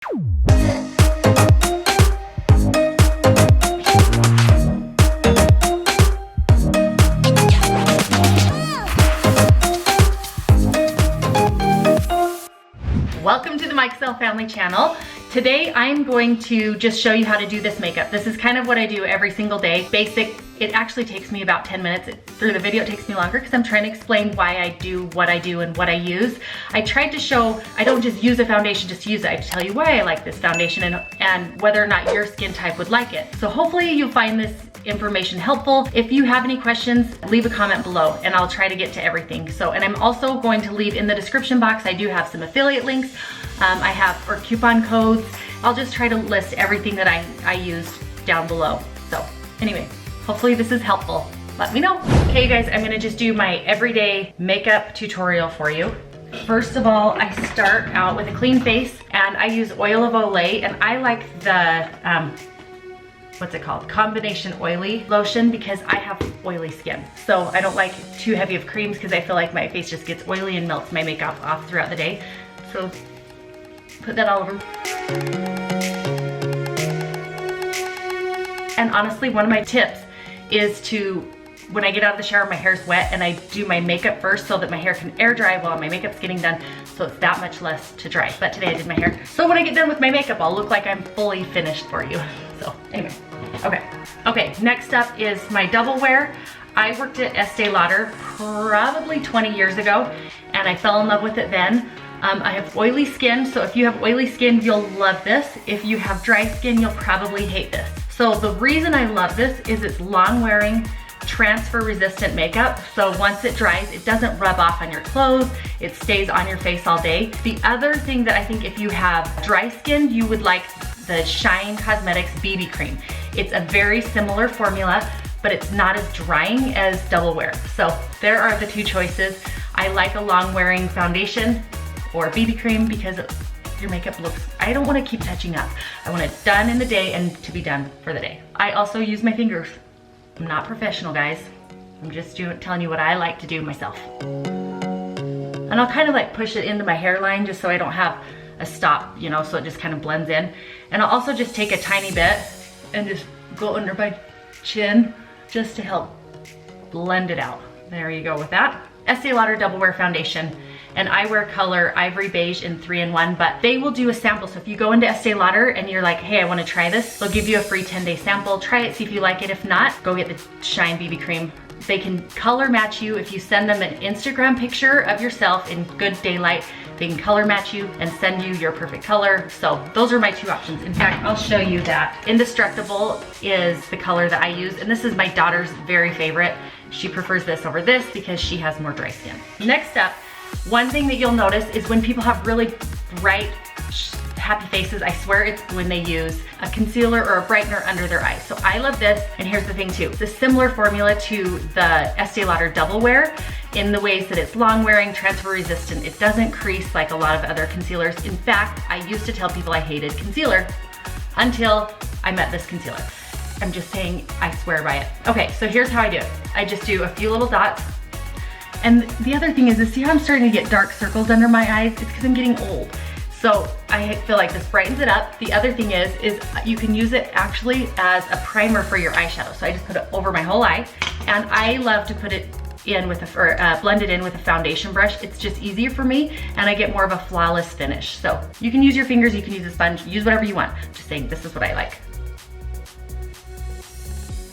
Welcome to the Mikesell Family channel. Today I'm going to just show you how to do this makeup. This is kind of what I do every single day. Basic. It actually takes me about 10 minutes. Through the video it takes me longer because I'm trying to explain why I do what I do and what I use. I tried to show I don't just use a foundation just to use it. I tell you why I like this foundation and whether or not your skin type would like it. So hopefully you'll find this information helpful. If you have any questions, leave a comment below and I'll try to get to everything. And I'm also going to leave in the description box, I do have some affiliate links. I have or coupon codes. I'll just try to list everything that I used down below. So anyway, hopefully this is helpful. Let me know. Okay, you guys, I'm gonna just do my everyday makeup tutorial for you. First of all, I start out with a clean face and I use oil of Olay, and I like the, what's it called? Combination oily lotion because I have oily skin. So I don't like too heavy of creams because I feel like my face just gets oily and melts my makeup off throughout the day. So put that all over. And honestly, one of my tips is to, when I get out of the shower, my hair's wet, and I do my makeup first so that my hair can air dry while my makeup's getting done, so it's that much less to dry. But today I did my hair. So when I get done with my makeup, I'll look like I'm fully finished for you. So anyway, okay, next up is my double wear. I worked at Estee Lauder probably 20 years ago, and I fell in love with it then. I have oily skin, so if you have oily skin, you'll love this. If you have dry skin, you'll probably hate this. So the reason I love this is it's long wearing, transfer resistant makeup. So once it dries, it doesn't rub off on your clothes. It stays on your face all day. The other thing that I think if you have dry skin, you would like the Shine Cosmetics BB cream. It's a very similar formula, but it's not as drying as double wear. So there are the two choices. I like a long wearing foundation or BB cream because your makeup looks, I don't want to keep touching up. I want it done in the day and to be done for the day. I also use my fingers. I'm not professional, guys. I'm just telling you what I like to do myself. And I'll kind of like push it into my hairline just so I don't have a stop, you know, so it just kind of blends in. And I'll also just take a tiny bit and just go under my chin just to help blend it out. There you go with that. Estee Lauder Double Wear Foundation. And I wear color Ivory Beige in 3-in-1, but they will do a sample. So if you go into Estee Lauder and you're like, hey, I wanna try this, they'll give you a free 10-day sample. Try it, see if you like it. If not, go get the Shine BB cream. They can color match you. If you send them an Instagram picture of yourself in good daylight, they can color match you and send you your perfect color. So those are my two options. In fact, I'll show you that. Indestructible is the color that I use, and this is my daughter's very favorite. She prefers this over this because she has more dry skin. Next up, one thing that you'll notice is when people have really bright, happy faces, I swear it's when they use a concealer or a brightener under their eyes. So I love this, and here's the thing too. It's a similar formula to the Estee Lauder Double Wear in the ways that it's long wearing, transfer resistant. It doesn't crease like a lot of other concealers. In fact, I used to tell people I hated concealer until I met this concealer. I'm just saying, I swear by it. Okay, so here's how I do it. I just do a few little dots. And the other thing is see how I'm starting to get dark circles under my eyes? It's because I'm getting old. So I feel like this brightens it up. The other thing is you can use it actually as a primer for your eyeshadow. So I just put it over my whole eye, and I love to put it in with blend it in with a foundation brush. It's just easier for me, and I get more of a flawless finish. So you can use your fingers, you can use a sponge, use whatever you want. Just saying, this is what I like.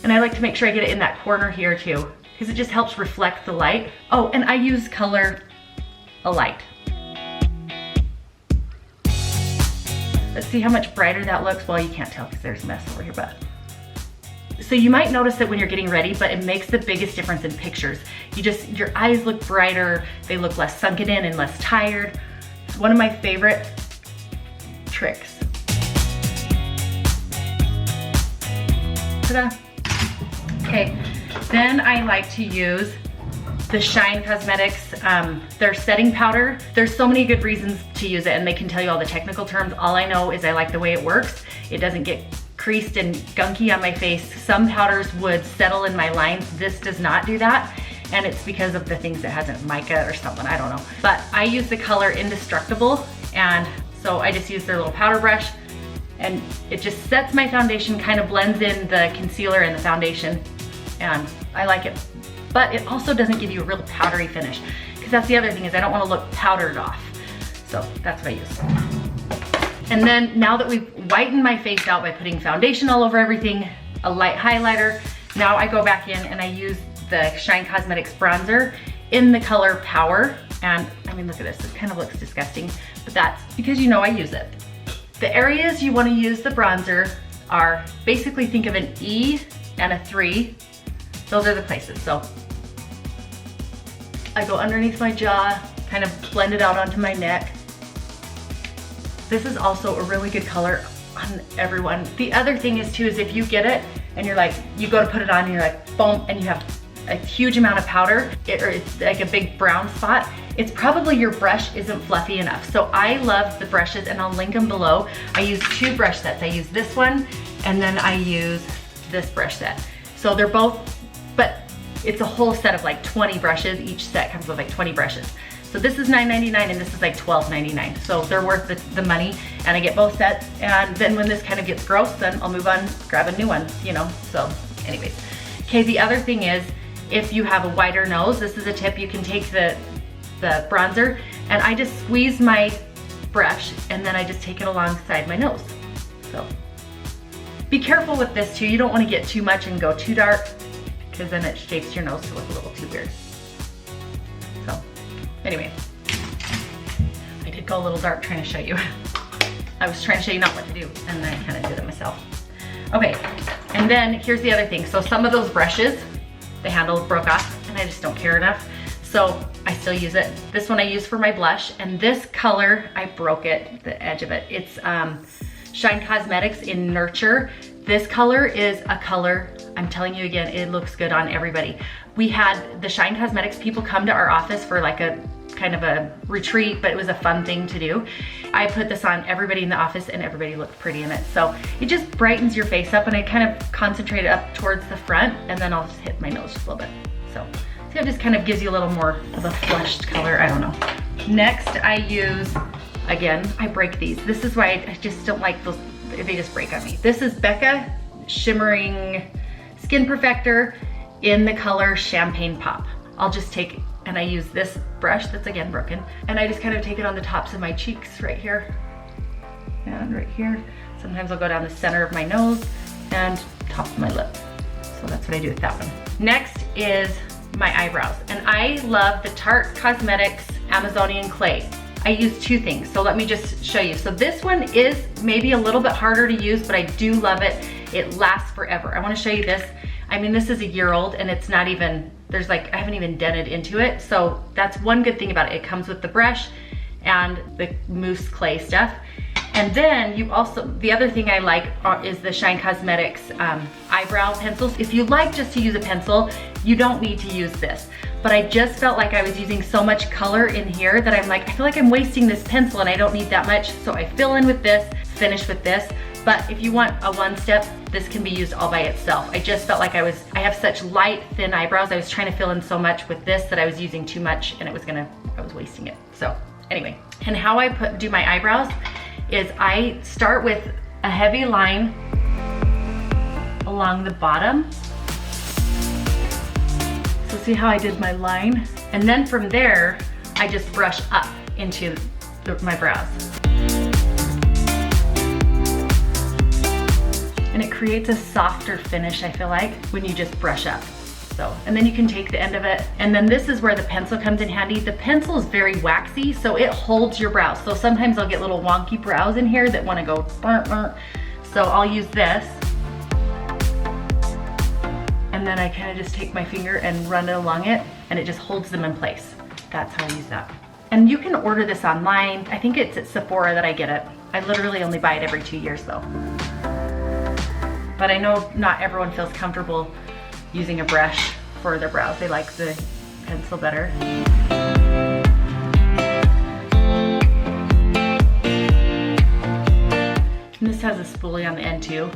And I like to make sure I get it in that corner here too, because it just helps reflect the light. Oh, and I use color Alight. Let's see how much brighter that looks. Well, you can't tell because there's a mess over here, but. So you might notice that when you're getting ready, but it makes the biggest difference in pictures. Your eyes look brighter, they look less sunken in and less tired. It's one of my favorite tricks. Ta-da. Okay, then I like to use the Shine Cosmetics, their setting powder. There's so many good reasons to use it, and they can tell you all the technical terms. All I know is I like the way it works. It doesn't get creased and gunky on my face. Some powders would settle in my lines. This does not do that, and it's because of the things it has in it, mica or something, I don't know. But I use the color Indestructible, and So I just use their little powder brush, and it just sets my foundation, kind of blends in the concealer and the foundation, and I like it. But it also doesn't give you a real powdery finish, because that's the other thing, is I don't want to look powdered off. So that's what I use. And then now that we've whitened my face out by putting foundation all over everything, a light highlighter, now I go back in and I use the Shine Cosmetics bronzer in the color Power. And I mean, look at this, it kind of looks disgusting, but that's because you know I use it. The areas you want to use the bronzer are, basically think of an E and a 3. Those are the places. So I go underneath my jaw, kind of blend it out onto my neck. This is also a really good color on everyone. The other thing is too, is if you get it and you're like, you go to put it on and you're like, boom, and you have a huge amount of powder, or it's like a big brown spot, it's probably your brush isn't fluffy enough. So I love the brushes, and I'll link them below. I use 2 brush sets. I use this one, and then I use this brush set. So they're both, but it's a whole set of like 20 brushes. Each set comes with like 20 brushes. So this is $9.99 and this is like $12.99. So they're worth the money, and I get both sets. And then when this kind of gets gross, then I'll move on, grab a new one, you know? So anyways. Okay, the other thing is, if you have a wider nose, this is a tip. You can take the bronzer, and I just squeeze my brush, and then I just take it alongside my nose. So be careful with this too. You don't want to get too much and go too dark, because then it shapes your nose to look a little too weird. So anyway, I did go a little dark trying to show you. I was trying to show you not what to do, and then I kind of did it myself. Okay, and then here's the other thing. So some of those brushes, the handle broke off, and I just don't care enough. So I still use it. This one I use for my blush, and this color, I broke it, the edge of it. It's Shine Cosmetics in Nurture. This color is a color, I'm telling you again, it looks good on everybody. We had the Shine Cosmetics people come to our office for like a kind of a retreat, but it was a fun thing to do. I put this on everybody in the office, and everybody looked pretty in it. So it just brightens your face up, and I kind of concentrate it up towards the front, and then I'll just hit my nose just a little bit. So see, it just kind of gives you a little more of a flushed color, I don't know. Next I use, again, I break these. This is why I just don't like those, they just break on me. This is Becca Shimmering Skin Perfector in the color Champagne Pop. I'll just take, and I use this brush that's again broken, and I just kind of take it on the tops of my cheeks right here and right here. Sometimes I'll go down the center of my nose and top of my lip. So that's what I do with that one. Next is my eyebrows, and I love the Tarte Cosmetics Amazonian Clay. I use 2 things, so let me just show you. So this one is maybe a little bit harder to use, but I do love it. It lasts forever. I want to show you this. I mean, this is a year old, and it's not even, there's like, I haven't even dented into it. So that's one good thing about it. It comes with the brush and the mousse clay stuff. And then you also, the other thing I like is the Shine Cosmetics eyebrow pencils. If you like just to use a pencil, you don't need to use this. But I just felt like I was using so much color in here that I'm like, I feel like I'm wasting this pencil and I don't need that much. So I fill in with this, finish with this. But if you want a 1-step, this can be used all by itself. I just felt like I have such light, thin eyebrows. I was trying to fill in so much with this that I was using too much, and I was wasting it. So anyway, and how I do my eyebrows is I start with a heavy line along the bottom. So see how I did my line? And then from there, I just brush up into my brows. And it creates a softer finish, I feel like, when you just brush up. So, and then you can take the end of it, and then this is where the pencil comes in handy. The pencil is very waxy, so it holds your brows. So sometimes I'll get little wonky brows in here that wanna go burnt, burnt. So I'll use this. And then I kind of just take my finger and run it along it, and it just holds them in place. That's how I use that. And you can order this online. I think it's at Sephora that I get it. I literally only buy it every 2 years though. But I know not everyone feels comfortable using a brush for their brows. They like the pencil better. And this has a spoolie on the end too.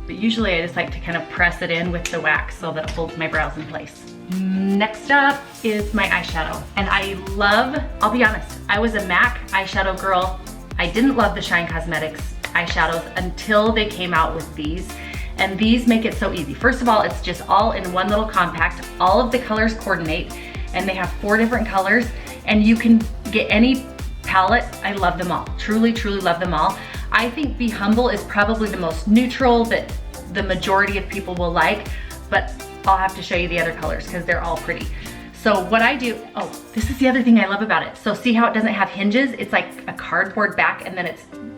But usually I just like to kind of press it in with the wax so that it holds my brows in place. Next up is my eyeshadow. And I love, I'll be honest, I was a MAC eyeshadow girl I didn't love the Shine Cosmetics eyeshadows until they came out with these. And these make it so easy. First of all, it's just all in one little compact. All of the colors coordinate, and they have 4 different colors, and you can get any palette. I love them all. Truly, truly love them all. I think Be Humble is probably the most neutral that the majority of people will like, but I'll have to show you the other colors because they're all pretty. So what I do, oh, this is the other thing I love about it. So see how it doesn't have hinges? It's like a cardboard back, and then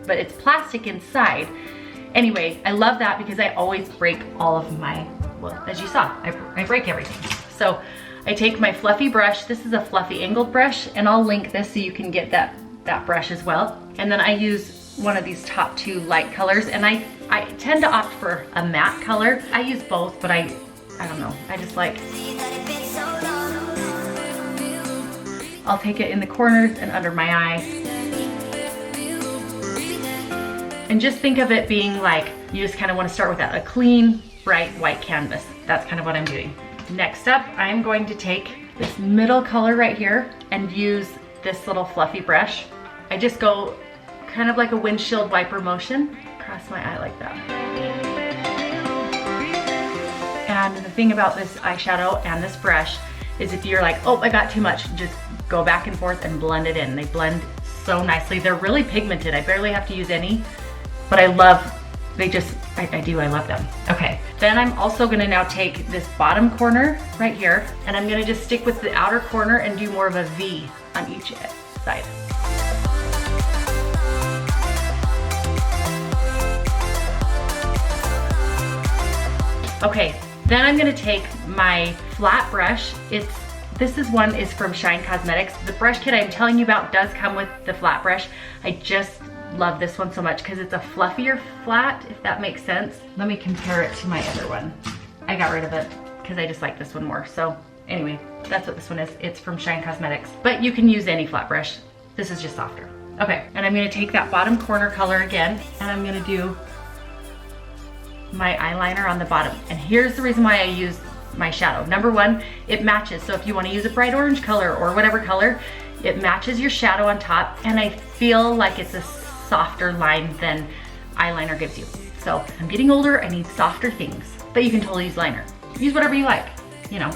but it's plastic inside. Anyway, I love that because I always break all of my, well, as you saw, I break everything. So I take my fluffy brush. This is a fluffy angled brush, and I'll link this so you can get that brush as well. And then I use one of these top 2 light colors, and I tend to opt for a matte color. I use both, but I don't know. I just like, I'll take it in the corners and under my eye. And just think of it being like, you just kind of want to start with a clean, bright white canvas. That's kind of what I'm doing. Next up, I'm going to take this middle color right here and use this little fluffy brush. I just go kind of like a windshield wiper motion across my eye like that. And the thing about this eyeshadow and this brush is if you're like, oh, I got too much, just go back and forth and blend it in. They blend so nicely. They're really pigmented. I barely have to use any, but I love, I love them. Okay, then I'm also gonna now take this bottom corner right here, and I'm gonna just stick with the outer corner and do more of a V on each side. Okay, then I'm gonna take my flat brush. This one is from Shine Cosmetics. The brush kit I'm telling you about does come with the flat brush. I just love this one so much because it's a fluffier flat, if that makes sense. Let me compare it to my other one. I got rid of it because I just like this one more. So anyway, that's what this one is. It's from Shine Cosmetics, but you can use any flat brush. This is just softer. Okay, and I'm gonna take that bottom corner color again, and I'm gonna do my eyeliner on the bottom. And here's the reason why I use my shadow. Number 1, it matches. So if you want to use a bright orange color or whatever color, it matches your shadow on top, and I feel like it's a softer line than eyeliner gives you. So I'm getting older, I need softer things, but you can totally use liner. Use whatever you like, you know.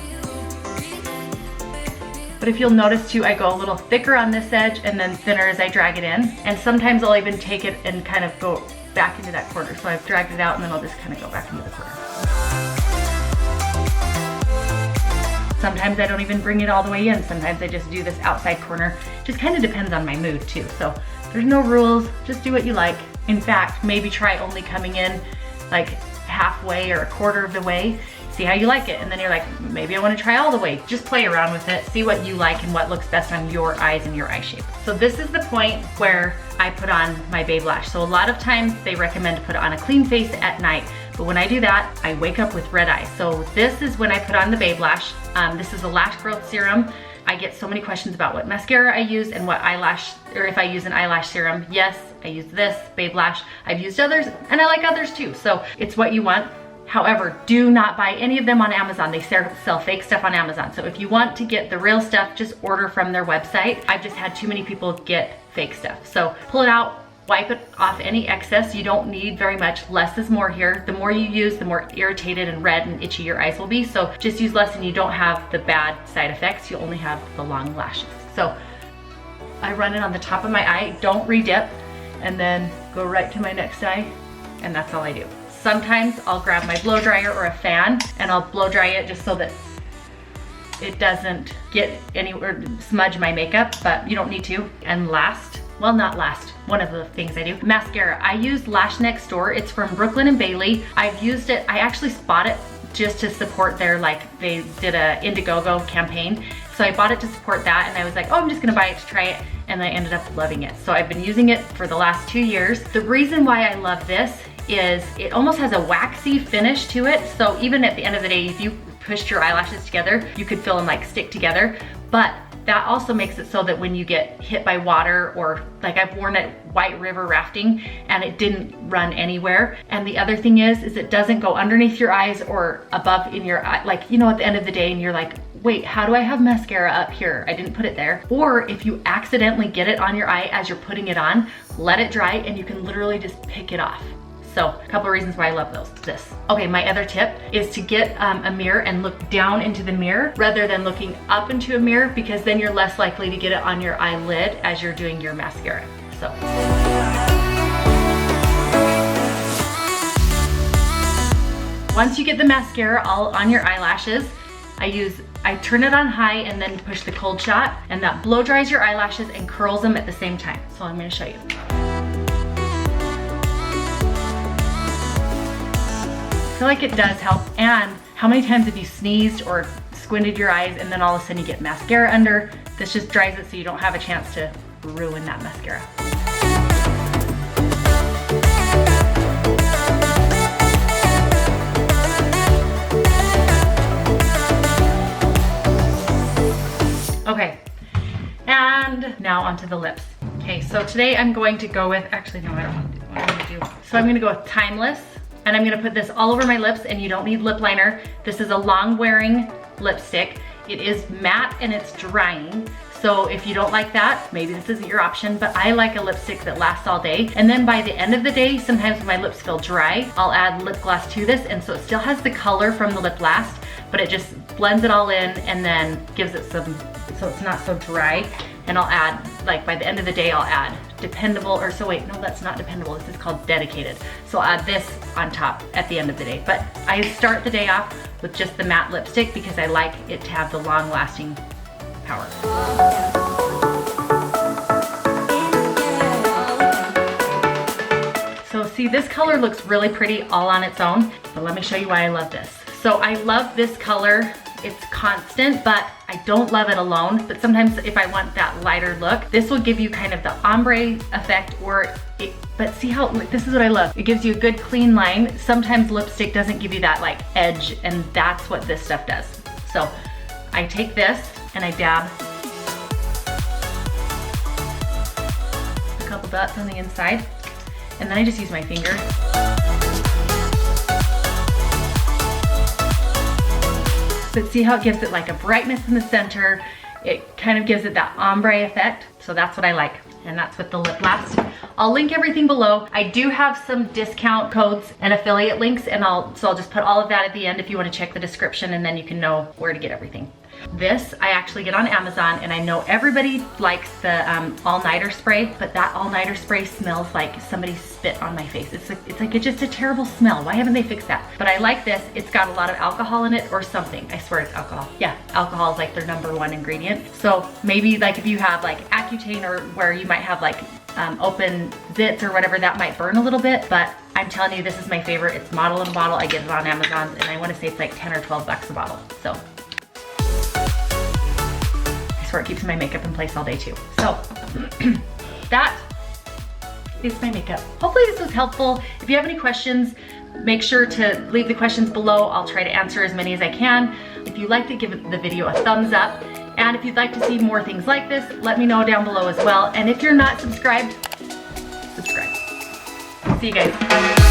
But if you'll notice too, I go a little thicker on this edge and then thinner as I drag it in. And sometimes I'll even take it and kind of go back into that corner. So I've dragged it out and then I'll just kind of go back into the corner. Sometimes I don't even bring it all the way in. Sometimes I just do this outside corner. Just kind of depends on my mood too. So there's no rules, just do what you like. In fact, maybe try only coming in like halfway or a quarter of the way. See how you like it. And then you're like, maybe I want to try all the way. Just play around with it, see what you like and what looks best on your eyes and your eye shape. So this is the point where I put on my Babe Lash. So a lot of times they recommend to put on a clean face at night. But when I do that, I wake up with red eyes. So this is when I put on the Babe Lash. This is a lash growth serum. I get so many questions about what mascara I use and what eyelash, or if I use an eyelash serum. Yes, I use this, Babe Lash. I've used others and I like others too. So it's what you want. However, do not buy any of them on Amazon. They sell fake stuff on Amazon. So if you want to get the real stuff, just order from their website. I've just had too many people get fake stuff. So pull it out, wipe it off any excess. You don't need very much. Less is more here. The more you use, the more irritated and red and itchy your eyes will be. So just use less and you don't have the bad side effects. You only have the long lashes. So I run it on the top of my eye, don't re-dip, and then go right to my next eye, and that's all I do. Sometimes I'll grab my blow dryer or a fan and I'll blow dry it just so that it doesn't get anywhere, smudge my makeup, but you don't need to. And last, well, not last, one of the things I do, mascara. I use Lash Next Door. It's from Brooklyn & Bailey. I've used it, I actually bought it just to support their, like, they did a Indiegogo campaign. So I bought it to support that, and I was like, oh, I'm just gonna buy it to try it, and I ended up loving it. So I've been using it for the last 2 years. The reason why I love this is it almost has a waxy finish to it. So even at the end of the day, if you pushed your eyelashes together, you could feel them like stick together. But that also makes it so that when you get hit by water, or like I've worn it White River rafting and it didn't run anywhere. And the other thing is it doesn't go underneath your eyes or above in your eye. Like, you know, at the end of the day and you're like, wait, how do I have mascara up here? I didn't put it there. Or if you accidentally get it on your eye as you're putting it on, let it dry and you can literally just pick it off. So a couple of reasons why I love this. Okay, my other tip is to get a mirror and look down into the mirror rather than looking up into a mirror, because then you're less likely to get it on your eyelid as you're doing your mascara. So. Once you get the mascara all on your eyelashes, I turn it on high and then push the cold shot, and that blow dries your eyelashes and curls them at the same time. So I'm gonna show you. I feel like it does help. And how many times have you sneezed or squinted your eyes and then all of a sudden you get mascara under? This just dries it so you don't have a chance to ruin that mascara. Okay, and now onto the lips. Okay, so today I'm going to go with, actually no, I don't want to do what I'm gonna do. So I'm gonna go with Timeless. And I'm gonna put this all over my lips, and you don't need lip liner. This is a long wearing lipstick. It is matte and it's drying. So if you don't like that, maybe this isn't your option, but I like a lipstick that lasts all day. And then by the end of the day, sometimes when my lips feel dry, I'll add lip gloss to this, and so it still has the color from the lip last, but it just blends it all in and then gives it some, so it's not so dry. And I'll add, like by the end of the day, I'll add Dependable, or so wait, no, that's not Dependable. This is called Dedicated. So I'll add this on top at the end of the day. But I start the day off with just the matte lipstick because I like it to have the long lasting power. So see, this color looks really pretty all on its own, but let me show you why I love this. So I love this color. It's constant, but I don't love it alone. But sometimes if I want that lighter look, this will give you kind of the ombre effect, but see how, this is what I love. It gives you a good clean line. Sometimes lipstick doesn't give you that like edge, and that's what this stuff does. So I take this and I dab a couple dots on the inside, and then I just use my finger. But see how it gives it like a brightness in the center. It kind of gives it that ombre effect. So that's what I like. And that's with the lip last. I'll link everything below. I do have some discount codes and affiliate links, and I'll just put all of that at the end if you want to check the description, and then you can know where to get everything. This I actually get on Amazon, and I know everybody likes the all-nighter spray, but that all-nighter spray smells like somebody spit on my face. It's just a terrible smell. Why haven't they fixed that? But I like this. It's got a lot of alcohol in it or something. I swear it's alcohol. Yeah, alcohol is like their #1 ingredient. So maybe like if you have like Accutane, or where you might have like open zits or whatever, that might burn a little bit, but I'm telling you, this is my favorite. It's model in a bottle. I get it on Amazon, and I want to say it's like 10 or 12 bucks a bottle. So where it keeps my makeup in place all day too. So that is my makeup. Hopefully this was helpful. If you have any questions, make sure to leave the questions below. I'll try to answer as many as I can. If you liked it, give the video a thumbs up. And if you'd like to see more things like this, let me know down below as well. And if you're not subscribed, subscribe. See you guys.